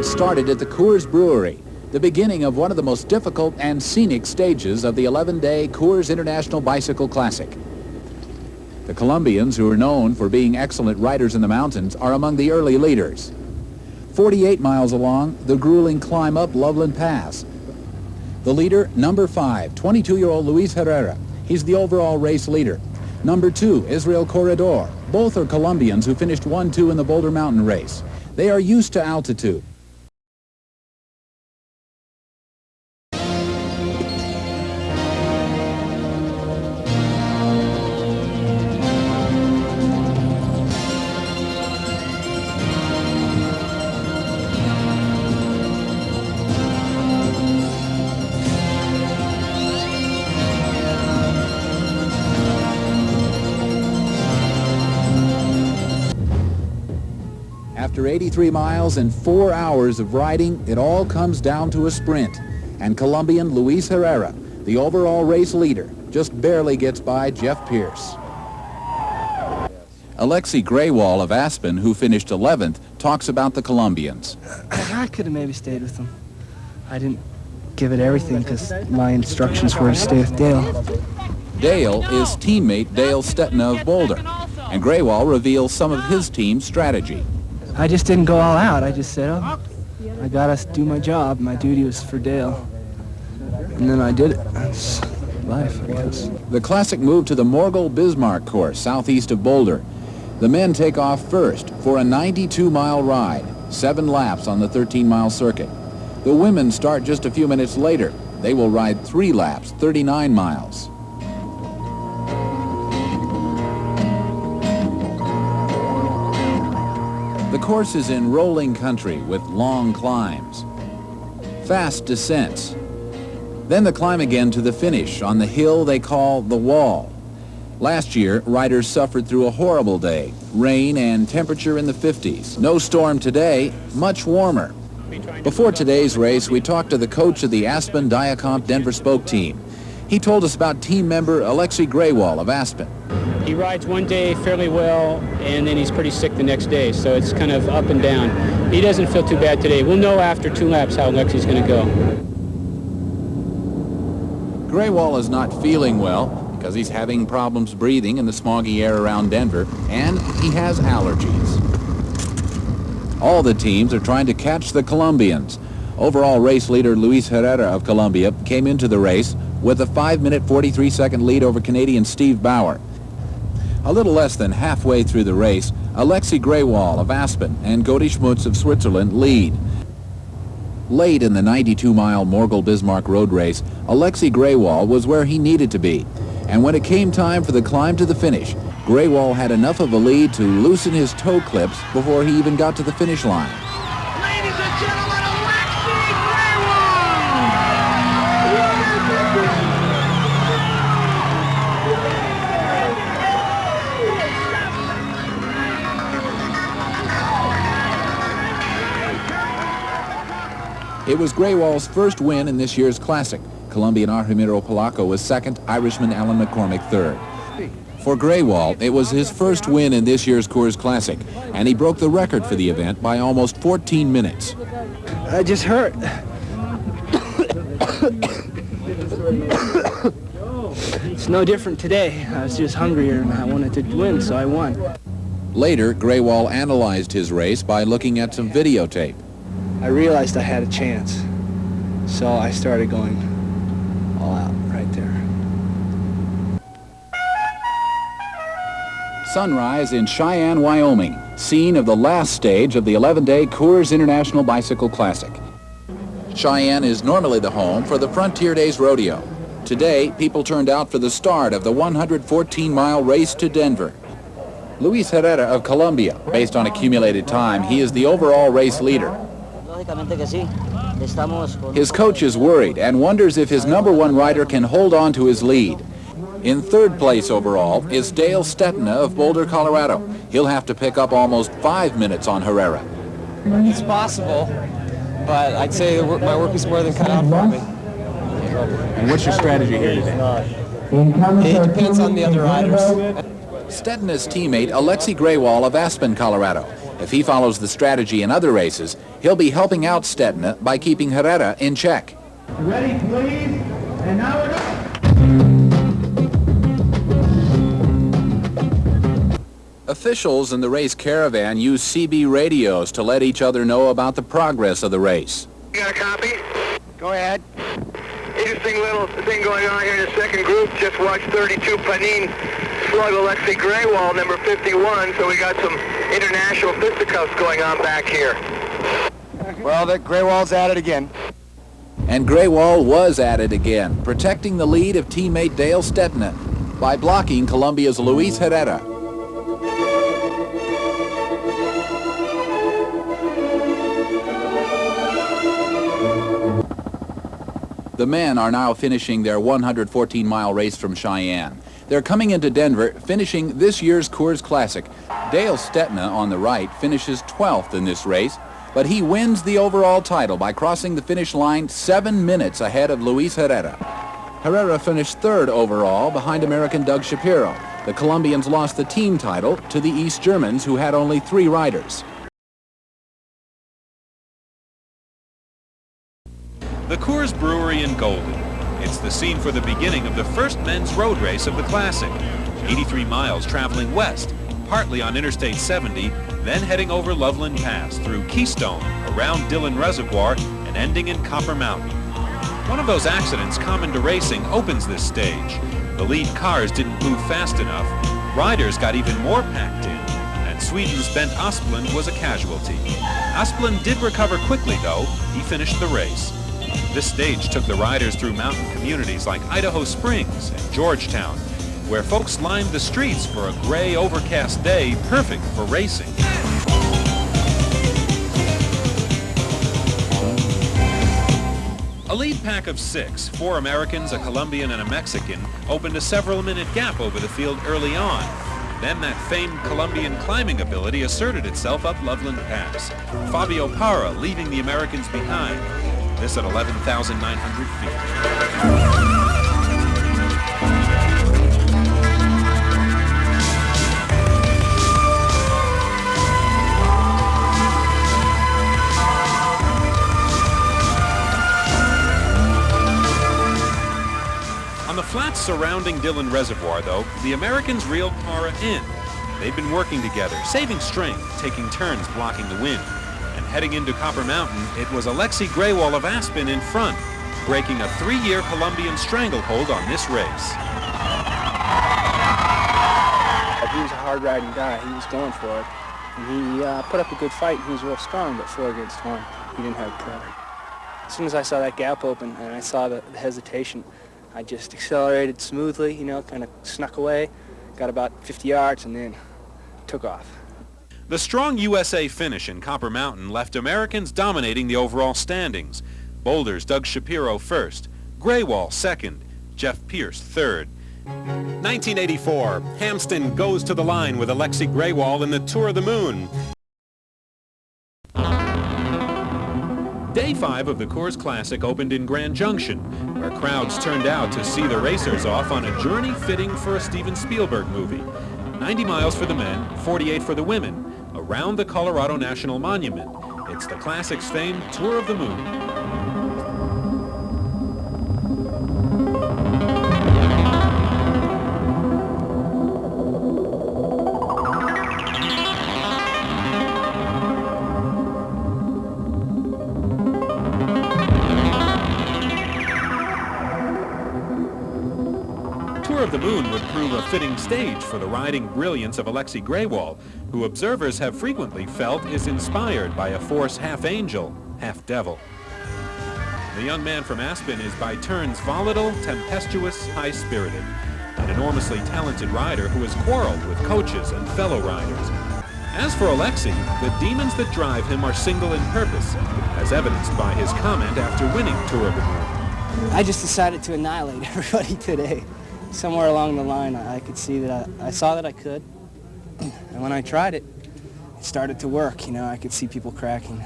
It started at the Coors Brewery, the beginning of one of the most difficult and scenic stages of the 11-day Coors International Bicycle Classic. The Colombians, who are known for being excellent riders in the mountains, are among the early leaders. 48 miles along the grueling climb up Loveland Pass. The leader, number 5, 22-year-old Luis Herrera. He's the overall race leader. Number 2, Israel Corredor. Both are Colombians who finished 1-2 in the Boulder Mountain race. They are used to altitude. After 83 miles and 4 hours of riding, it all comes down to a sprint. And Colombian Luis Herrera, the overall race leader, just barely gets by Jeff Pierce. Alexi Grewal of Aspen, who finished 11th, talks about the Colombians. I could have maybe stayed with them. I didn't give it everything because my instructions were to stay with Dale. Dale is teammate Dale Stetina of Boulder, and Grewal reveals some of his team's strategy. I just didn't go all out. I just said, oh, I gotta do my job. My duty was for Dale. And then I did it. That's life, I guess. The Classic moved to the Morgul-Bismarck course, southeast of Boulder. The men take off first for a 92-mile ride, 7 laps on the 13-mile circuit. The women start just a few minutes later. They will ride 3 laps, 39 miles. The course is in rolling country with long climbs, fast descents. Then the climb again to the finish on the hill they call the Wall. Last year, riders suffered through a horrible day, rain and temperature in the 50s. No storm today, much warmer. Before today's race, we talked to the coach of the Aspen Diacomp Denver Spoke team. He told us about team member Alexi Grewal of Aspen. He rides one day fairly well, and then he's pretty sick the next day, so it's kind of up and down. He doesn't feel too bad today. We'll know after 2 laps how Alexi's going to go. Grewal is not feeling well because he's having problems breathing in the smoggy air around Denver, and he has allergies. All the teams are trying to catch the Colombians. Overall race leader Luis Herrera of Colombia came into the race with a 5-minute 43-second lead over Canadian Steve Bauer. A little less than halfway through the race, Alexi Grewal of Aspen and Godi Schmutz of Switzerland lead. Late in the 92-mile Morgul-Bismarck road race, Alexi Grewal was where he needed to be. And when it came time for the climb to the finish, Grewal had enough of a lead to loosen his toe clips before he even got to the finish line. Ladies and gentlemen, Alexi Grewal! It was Grewal's first win in this year's Classic. Colombian Argemiro Polaco was second, Irishman Alan McCormick third. For Grewal, it was his first win in this year's Coors Classic, and he broke the record for the event by almost 14 minutes. I just hurt. It's no different today. I was just hungrier and I wanted to win, so I won. Later, Grewal analyzed his race by looking at some videotape. I realized I had a chance, so I started going all out right there. Sunrise in Cheyenne, Wyoming, scene of the last stage of the 11-day Coors International Bicycle Classic. Cheyenne is normally the home for the Frontier Days Rodeo. Today, people turned out for the start of the 114-mile race to Denver. Luis Herrera of Colombia, based on accumulated time, he is the overall race leader. His coach is worried and wonders if his #1 rider can hold on to his lead. In third place overall is Dale Stetina of Boulder, Colorado. He'll have to pick up almost 5 minutes on Herrera. It's possible, but I'd say my work is more than cut out for me. And what's your strategy here today? It depends on the other riders. Stetina's teammate Alexi Grewal of Aspen, Colorado. If he follows the strategy in other races, he'll be helping out Stetina by keeping Herrera in check. Ready, please? And now we're going. Officials in the race caravan use CB radios to let each other know about the progress of the race. You got a copy? Go ahead. Interesting little thing going on here in the second group. Just watched 32 Panin slug Alexi Grewal, number 51, so we got some international fisticuffs going on back here. Well, that Grewal's at it again. And Grewal was at it again, protecting the lead of teammate Dale Stetina by blocking Colombia's Luis Herrera. The men are now finishing their 114-mile race from Cheyenne. They're coming into Denver, finishing this year's Coors Classic. Dale Stetina on the right finishes 12th in this race, but he wins the overall title by crossing the finish line 7 minutes ahead of Luis Herrera. Herrera finished 3rd overall behind American Doug Shapiro. The Colombians lost the team title to the East Germans, who had only 3 riders. The Coors Brewery in Golden. It's the scene for the beginning of the first men's road race of the Classic. 83 miles traveling west, partly on Interstate 70, then heading over Loveland Pass, through Keystone, around Dillon Reservoir, and ending in Copper Mountain. One of those accidents common to racing opens this stage. The lead cars didn't move fast enough. Riders got even more packed in, and Sweden's Bent Asplund was a casualty. Asplund did recover quickly, though. He finished the race. This stage took the riders through mountain communities like Idaho Springs and Georgetown, where folks lined the streets for a gray, overcast day, perfect for racing. A lead pack of 6, 4 Americans, a Colombian, and a Mexican, opened a several-minute gap over the field early on. Then that famed Colombian climbing ability asserted itself up Loveland Pass. Fabio Parra leaving the Americans behind. This at 11,900 feet. On the flats surrounding Dillon Reservoir, though, the Americans reeled Parra in. They'd been working together, saving strength, taking turns blocking the wind. And heading into Copper Mountain, it was Alexi Grewal of Aspen in front, breaking a 3-year Colombian stranglehold on this race. He was a hard-riding guy. He was going for it. And he put up a good fight. He was real strong, but 4 against 1. He didn't have pressure. As soon as I saw that gap open and I saw the hesitation, I just accelerated smoothly, you know, kind of snuck away, got about 50 yards, and then took off. The strong USA finish in Copper Mountain left Americans dominating the overall standings. Boulder's Doug Shapiro first, Grewal second, Jeff Pierce third. 1984, Hampton goes to the line with Alexi Grewal in the Tour of the Moon. Day 5 of the Coors Classic opened in Grand Junction, where crowds turned out to see the racers off on a journey fitting for a Steven Spielberg movie. 90 miles for the men, 48 for the women, around the Colorado National Monument. It's the Classic's famed Tour of the Moon. Tour of the Moon would prove a fitting stage for the riding brilliance of Alexi Grewal, who observers have frequently felt is inspired by a force half angel, half devil. The young man from Aspen is by turns volatile, tempestuous, high-spirited, an enormously talented rider who has quarreled with coaches and fellow riders. As for Alexi, the demons that drive him are single in purpose, as evidenced by his comment after winning Tour of the Moon. I just decided to annihilate everybody today. Somewhere along the line, I could see that I saw that I could. And when I tried it, it started to work. You know, I could see people cracking.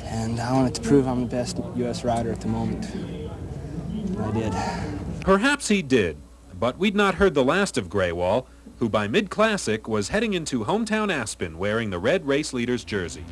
And I wanted to prove I'm the best U.S. rider at the moment. And I did. Perhaps he did, but we'd not heard the last of Grewal. who by mid-classic was heading into hometown Aspen wearing the red race leader's jersey.